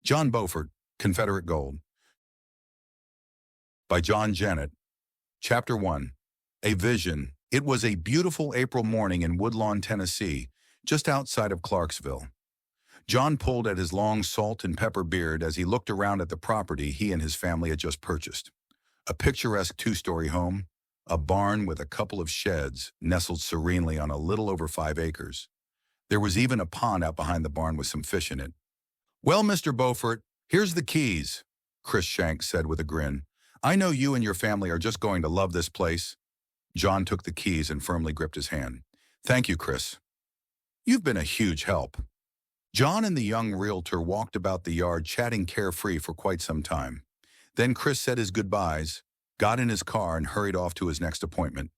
John Beaufort, Confederate Gold, by John Jennett. Chapter 1. A Vision. It was a beautiful April morning in Woodlawn, Tennessee, just outside of Clarksville. John pulled at his long salt and pepper beard as he looked around at the property he and his family had just purchased. A picturesque two-story home, a barn with a couple of sheds nestled serenely on a little over 5 acres. There was even a pond out behind the barn with some fish in it. "Well, Mr. Beaufort, here's the keys," Chris Shanks said with a grin. "I know you and your family are just going to love this place." John took the keys and firmly gripped his hand. "Thank you, Chris. You've been a huge help." John and the young realtor walked about the yard chatting carefree for quite some time. Then Chris said his goodbyes, got in his car, and hurried off to his next appointment.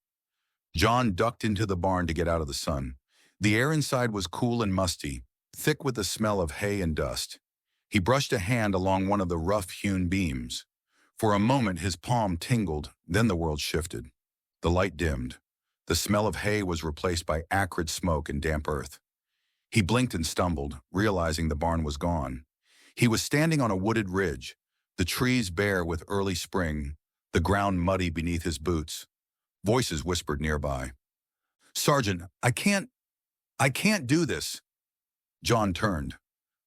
John ducked into the barn to get out of the sun. The air inside was cool and musty, thick with the smell of hay and dust. He brushed a hand along one of the rough-hewn beams. For a moment his palm tingled, then the world shifted. The light dimmed. The smell of hay was replaced by acrid smoke and damp earth. He blinked and stumbled, realizing the barn was gone. He was standing on a wooded ridge, the trees bare with early spring, the ground muddy beneath his boots. Voices whispered nearby. "Sergeant, I can't do this." John turned.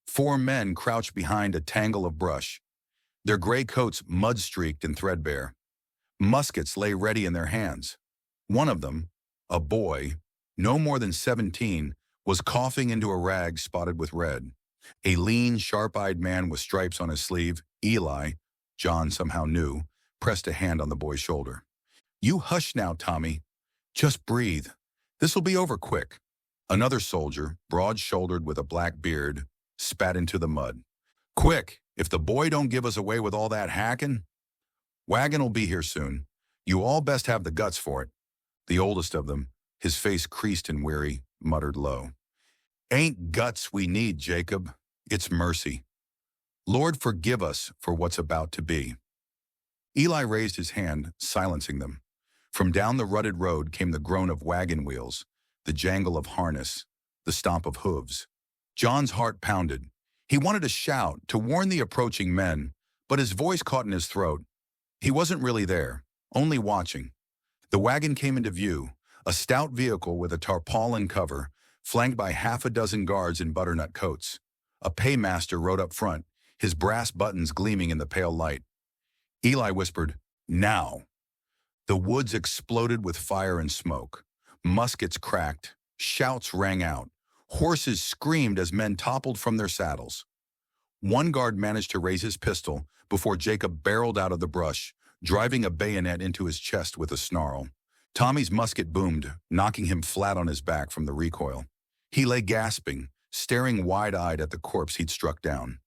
4 men crouched behind a tangle of brush, their gray coats mud-streaked and threadbare. Muskets lay ready in their hands. One of them, a boy, no more than 17, was coughing into a rag spotted with red. A lean, sharp-eyed man with stripes on his sleeve, Eli, John somehow knew, pressed a hand on the boy's shoulder. "You hush now, Tommy. Just breathe. This'll be over quick." Another soldier, broad-shouldered with a black beard, spat into the mud. "Quick, if the boy don't give us away with all that hacking." "Wagon'll be here soon. You all best have the guts for it." The oldest of them, his face creased and weary, muttered low. "Ain't guts we need, Jacob. It's mercy. Lord, forgive us for what's about to be." Eli raised his hand, silencing them. From down the rutted road came the groan of wagon wheels, the jangle of harness, the stomp of hooves. John's heart pounded. He wanted to shout, to warn the approaching men, but his voice caught in his throat. He wasn't really there, only watching. The wagon came into view, a stout vehicle with a tarpaulin cover, flanked by half a dozen guards in butternut coats. A paymaster rode up front, his brass buttons gleaming in the pale light. Eli whispered, "Now." The woods exploded with fire and smoke. Muskets cracked, shouts rang out. Horses screamed as men toppled from their saddles. One guard managed to raise his pistol before Jacob barreled out of the brush, driving a bayonet into his chest with a snarl. Tommy's musket boomed, knocking him flat on his back from the recoil. He lay gasping, staring wide-eyed at the corpse he'd struck down.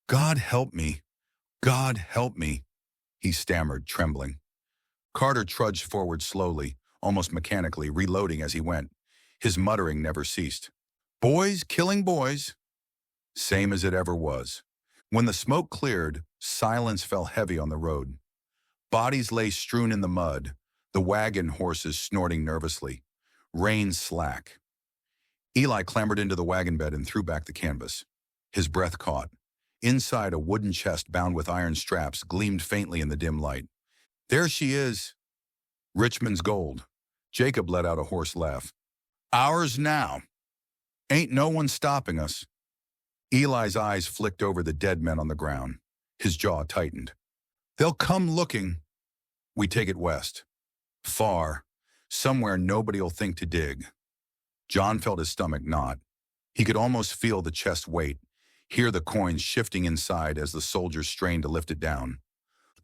"God help me! God help me!" he stammered, trembling. Carter trudged forward slowly, almost mechanically, reloading as he went. His muttering never ceased. "Boys killing boys." Same as it ever was. When the smoke cleared, silence fell heavy on the road. Bodies lay strewn in the mud, the wagon horses snorting nervously. Rein slack. Eli clambered into the wagon bed and threw back the canvas. His breath caught. Inside, a wooden chest bound with iron straps gleamed faintly in the dim light. "There she is." "Richmond's gold." Jacob let out a hoarse laugh. "Ours now. Ain't no one stopping us." Eli's eyes flicked over the dead men on the ground. His jaw tightened. "They'll come looking." "We take it west. Far. Somewhere nobody'll think to dig." John felt his stomach knot. He could almost feel the chest weight, hear the coins shifting inside as the soldiers strained to lift it down.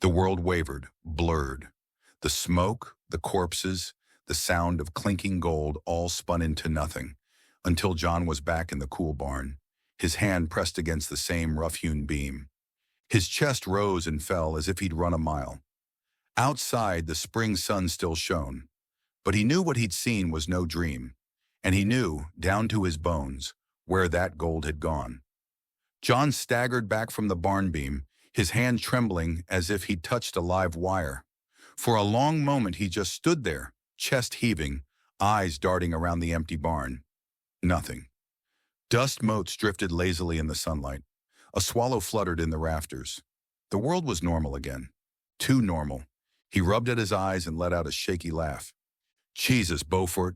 The world wavered, blurred. The smoke, the corpses, the sound of clinking gold all spun into nothing, until John was back in the cool barn, his hand pressed against the same rough-hewn beam. His chest rose and fell as if he'd run a mile. Outside, the spring sun still shone, but he knew what he'd seen was no dream, and he knew, down to his bones, where that gold had gone. John staggered back from the barn beam, his hand trembling as if he'd touched a live wire. For a long moment he just stood there, chest heaving, eyes darting around the empty barn. Nothing. Dust motes drifted lazily in the sunlight. A swallow fluttered in the rafters. The world was normal again. Too normal. He rubbed at his eyes and let out a shaky laugh. Jesus, Beaufort,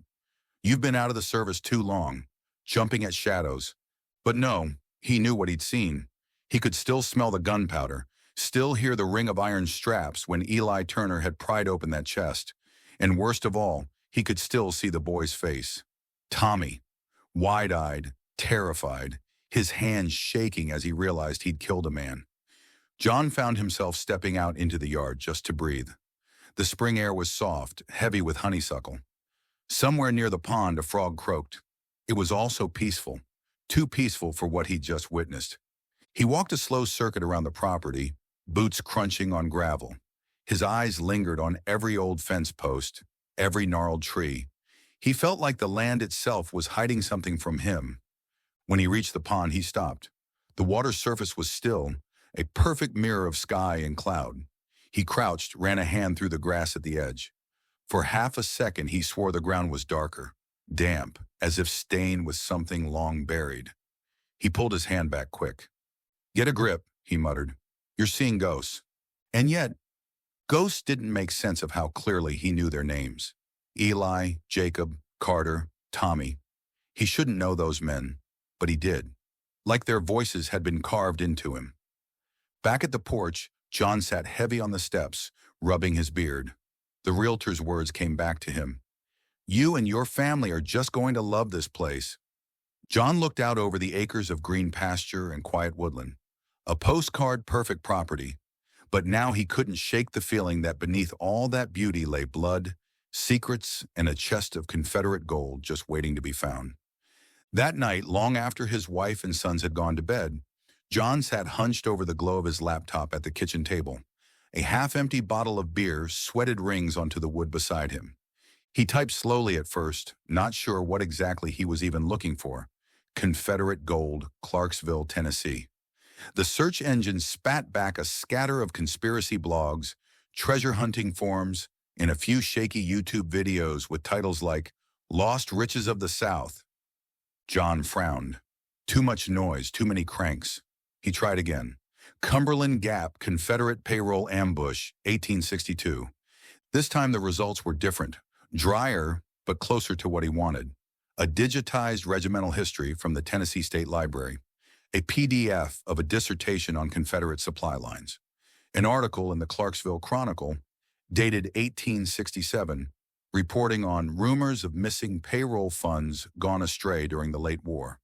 you've been out of the service too long, jumping at shadows. But no, he knew what he'd seen. He could still smell the gunpowder, still hear the ring of iron straps when Eli Turner had pried open that chest. And worst of all, he could still see the boy's face. Tommy, wide-eyed, terrified, his hands shaking as he realized he'd killed a man. John found himself stepping out into the yard just to breathe. The spring air was soft, heavy with honeysuckle. Somewhere near the pond, a frog croaked. It was all so peaceful, too peaceful for what he'd just witnessed. He walked a slow circuit around the property, boots crunching on gravel. His eyes lingered on every old fence post, every gnarled tree. He felt like the land itself was hiding something from him. When he reached the pond, he stopped. The water's surface was still, a perfect mirror of sky and cloud. He crouched, ran a hand through the grass at the edge. For half a second, he swore the ground was darker, damp, as if stained with something long buried. He pulled his hand back quick. "Get a grip," he muttered. "You're seeing ghosts." And yet, ghosts didn't make sense of how clearly he knew their names. Eli, Jacob, Carter, Tommy. He shouldn't know those men, but he did. Like their voices had been carved into him. Back at the porch, John sat heavy on the steps, rubbing his beard. The realtor's words came back to him. "You and your family are just going to love this place." John looked out over the acres of green pasture and quiet woodland. A postcard-perfect property. But now he couldn't shake the feeling that beneath all that beauty lay blood, secrets, and a chest of Confederate gold just waiting to be found. That night, long after his wife and sons had gone to bed, John sat hunched over the glow of his laptop at the kitchen table. A half-empty bottle of beer sweated rings onto the wood beside him. He typed slowly at first, not sure what exactly he was even looking for. Confederate gold, Clarksville, Tennessee. The search engine spat back a scatter of conspiracy blogs, treasure hunting forums, and a few shaky YouTube videos with titles like "Lost Riches of the South." John frowned. Too much noise, too many cranks. He tried again. Cumberland Gap Confederate Payroll Ambush, 1862. This time the results were different. Drier, but closer to what he wanted. A digitized regimental history from the Tennessee State Library. A PDF of a dissertation on Confederate supply lines. An article in the Clarksville Chronicle, dated 1867, reporting on rumors of missing payroll funds gone astray during the late war.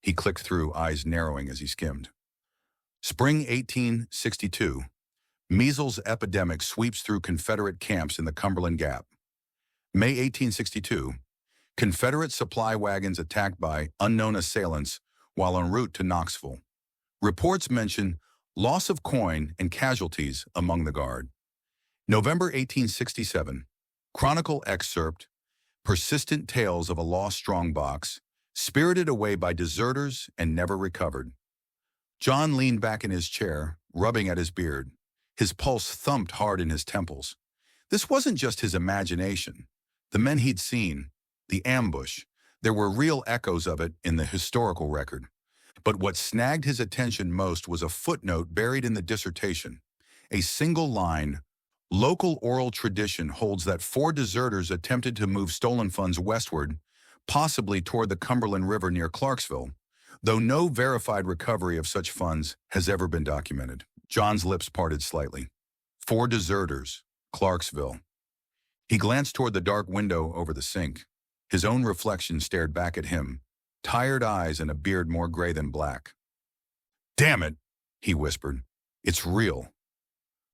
He clicked through, eyes narrowing as he skimmed. Spring 1862. Measles epidemic sweeps through Confederate camps in the Cumberland Gap. May 1862. Confederate supply wagons attacked by unknown assailants while en route to Knoxville. Reports mention loss of coin and casualties among the guard. November 1867. Chronicle excerpt, persistent tales of a lost strongbox, spirited away by deserters and never recovered. John leaned back in his chair, rubbing at his beard. His pulse thumped hard in his temples. This wasn't just his imagination. The men he'd seen, the ambush, there were real echoes of it in the historical record. But what snagged his attention most was a footnote buried in the dissertation. A single line, "Local oral tradition holds that 4 deserters attempted to move stolen funds westward, possibly toward the Cumberland River near Clarksville, though no verified recovery of such funds has ever been documented." John's lips parted slightly. 4 deserters, Clarksville. He glanced toward the dark window over the sink. His own reflection stared back at him, tired eyes and a beard more gray than black. "Damn it," he whispered. "It's real."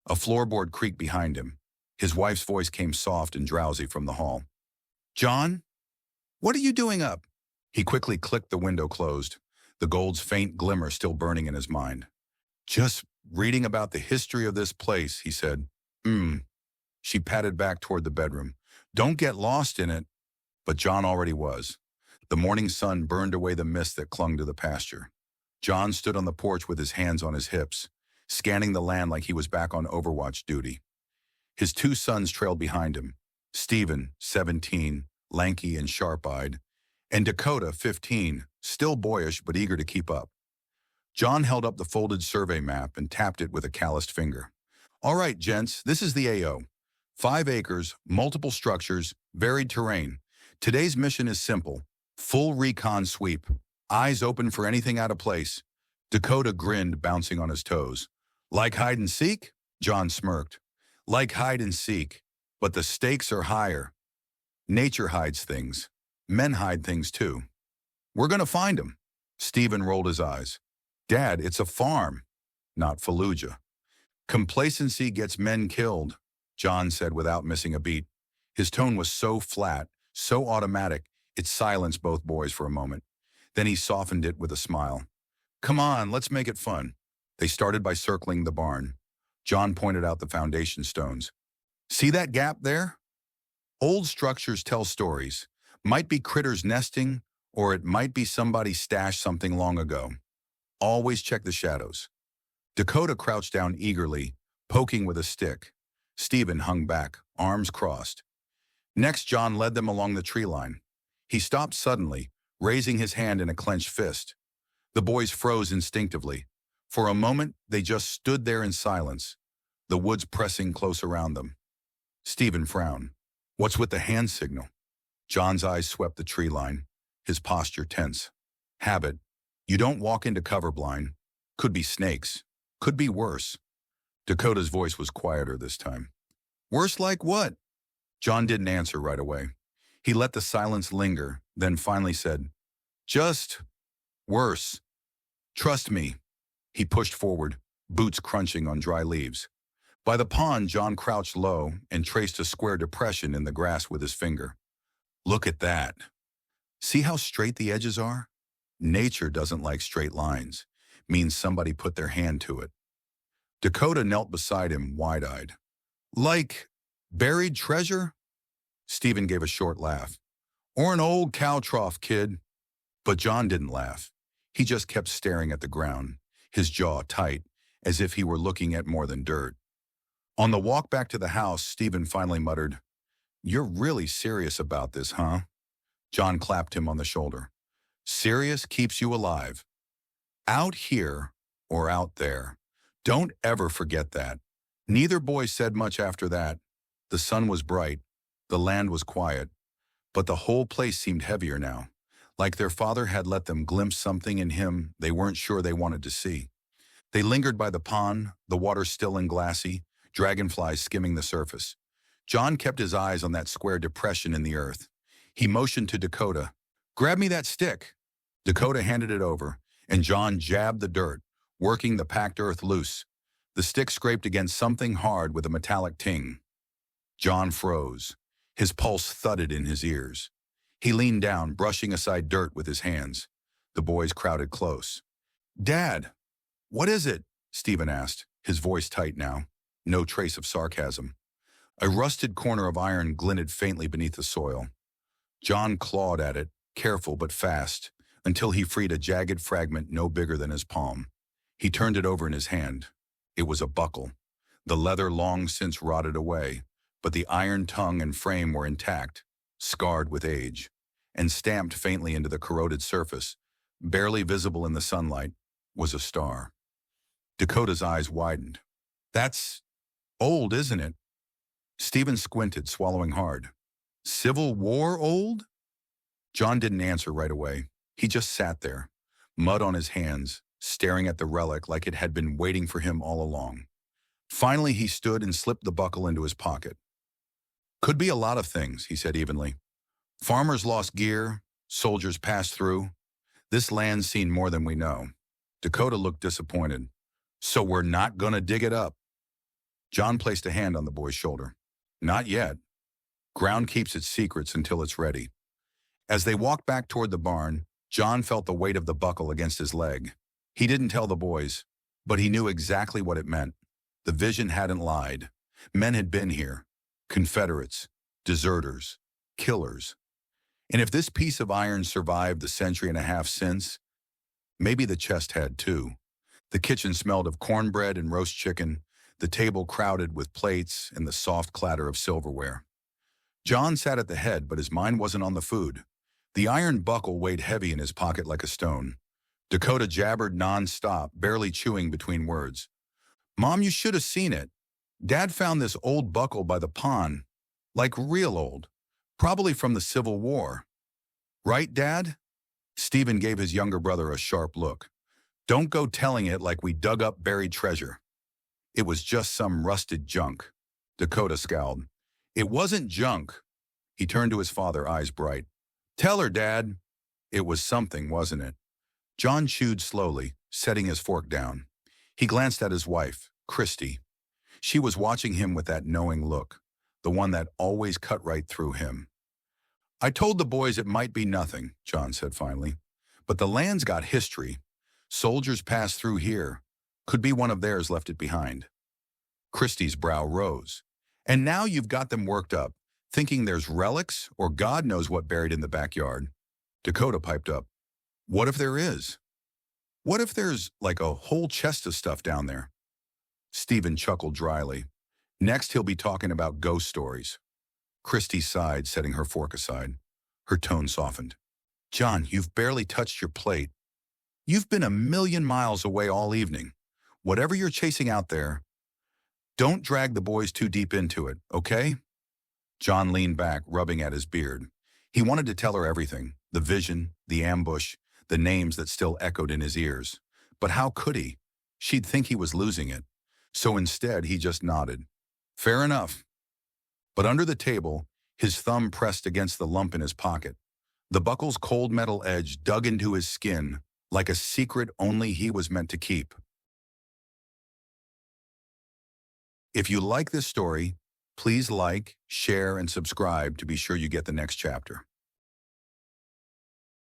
A floorboard creaked behind him. His wife's voice came soft and drowsy from the hall. "John, what are you doing up?" He quickly clicked the window closed, the gold's faint glimmer still burning in his mind. "Just reading about the history of this place," he said. She patted back toward the bedroom. "Don't get lost in it." But John already was. The morning sun burned away the mist that clung to the pasture. John stood on the porch with his hands on his hips, scanning the land like he was back on overwatch duty. His 2 sons trailed behind him. Stephen, 17, lanky and sharp-eyed, and Dakota, 15, still boyish but eager to keep up. John held up the folded survey map and tapped it with a calloused finger. All right, gents, this is the AO. 5 acres, multiple structures, varied terrain. Today's mission is simple. Full recon sweep. Eyes open for anything out of place. Dakota grinned, bouncing on his toes. Like hide and seek? John smirked. Like hide and seek, but the stakes are higher. Nature hides things. Men hide things too. We're gonna find 'em. Stephen rolled his eyes. Dad, it's a farm, not Fallujah. Complacency gets men killed, John said without missing a beat. His tone was so flat, so automatic, it silenced both boys for a moment. Then he softened it with a smile. Come on, let's make it fun. They started by circling the barn. John pointed out the foundation stones. See that gap there? Old structures tell stories. Might be critters nesting, or it might be somebody stashed something long ago. Always check the shadows. Dakota crouched down eagerly, poking with a stick. Stephen hung back, arms crossed. Next, John led them along the tree line. He stopped suddenly, raising his hand in a clenched fist. The boys froze instinctively. For a moment, they just stood there in silence, the woods pressing close around them. Stephen frowned. What's with the hand signal? John's eyes swept the tree line, his posture tense. Habit. You don't walk into cover blind. Could be snakes. Could be worse. Dakota's voice was quieter this time. Worse like what? John didn't answer right away. He let the silence linger, then finally said, just worse. Trust me. He pushed forward, boots crunching on dry leaves. By the pond, John crouched low and traced a square depression in the grass with his finger. Look at that. See how straight the edges are? Nature doesn't like straight lines. Means somebody put their hand to it. Dakota knelt beside him, wide-eyed. Like buried treasure? Stephen gave a short laugh. Or an old cow trough, kid. But John didn't laugh. He just kept staring at the ground, his jaw tight, as if he were looking at more than dirt. On the walk back to the house, Stephen finally muttered, You're really serious about this, huh? John clapped him on the shoulder. Serious keeps you alive. Out here or out there. Don't ever forget that. Neither boy said much after that. The sun was bright. The land was quiet. But the whole place seemed heavier now, like their father had let them glimpse something in him they weren't sure they wanted to see. They lingered by the pond, the water still and glassy, dragonflies skimming the surface. John kept his eyes on that square depression in the earth. He motioned to Dakota, Grab me that stick. Dakota handed it over, and John jabbed the dirt, working the packed earth loose. The stick scraped against something hard with a metallic ting. John froze. His pulse thudded in his ears. He leaned down, brushing aside dirt with his hands. The boys crowded close. Dad, what is it? Stephen asked, his voice tight now, no trace of sarcasm. A rusted corner of iron glinted faintly beneath the soil. John clawed at it, careful but fast, until he freed a jagged fragment no bigger than his palm. He turned it over in his hand. It was a buckle. The leather long since rotted away, but the iron tongue and frame were intact, scarred with age, and stamped faintly into the corroded surface, barely visible in the sunlight, was a star. Dakota's eyes widened. That's old, isn't it? Stephen squinted, swallowing hard. Civil War old? John didn't answer right away. He just sat there, mud on his hands, staring at the relic like it had been waiting for him all along. Finally, he stood and slipped the buckle into his pocket. Could be a lot of things, he said evenly. Farmers lost gear, soldiers passed through. This land's seen more than we know. Dakota looked disappointed. So we're not gonna dig it up. John placed a hand on the boy's shoulder. Not yet. Ground keeps its secrets until it's ready. As they walked back toward the barn, John felt the weight of the buckle against his leg. He didn't tell the boys, but he knew exactly what it meant. The vision hadn't lied. Men had been here. Confederates, deserters, killers. And if this piece of iron survived the century and a half since, maybe the chest had too. The kitchen smelled of cornbread and roast chicken, the table crowded with plates and the soft clatter of silverware. John sat at the head, but his mind wasn't on the food. The iron buckle weighed heavy in his pocket like a stone. Dakota jabbered non-stop, barely chewing between words. Mom, you should have seen it. Dad found this old buckle by the pond, like real old, probably from the Civil War. Right, Dad? Stephen gave his younger brother a sharp look. Don't go telling it like we dug up buried treasure. It was just some rusted junk. Dakota scowled. It wasn't junk. He turned to his father, eyes bright. Tell her, Dad. It was something, wasn't it? John chewed slowly, setting his fork down. He glanced at his wife, Christy. She was watching him with that knowing look, the one that always cut right through him. I told the boys it might be nothing, John said finally. But the land's got history. Soldiers passed through here. Could be one of theirs left it behind. Christy's brow rose. And now you've got them worked up, thinking there's relics or God knows what buried in the backyard. Dakota piped up. What if there is? What if there's like a whole chest of stuff down there? Stephen chuckled dryly. Next he'll be talking about ghost stories. Christy sighed, setting her fork aside. Her tone softened. John, you've barely touched your plate. You've been a million miles away all evening. Whatever you're chasing out there, don't drag the boys too deep into it, okay? John leaned back, rubbing at his beard. He wanted to tell her everything, the vision, the ambush, the names that still echoed in his ears. But how could he? She'd think he was losing it. So instead, he just nodded. Fair enough. But under the table, his thumb pressed against the lump in his pocket. The buckle's cold metal edge dug into his skin like a secret only he was meant to keep. If you like this story, please like, share, and subscribe to be sure you get the next chapter.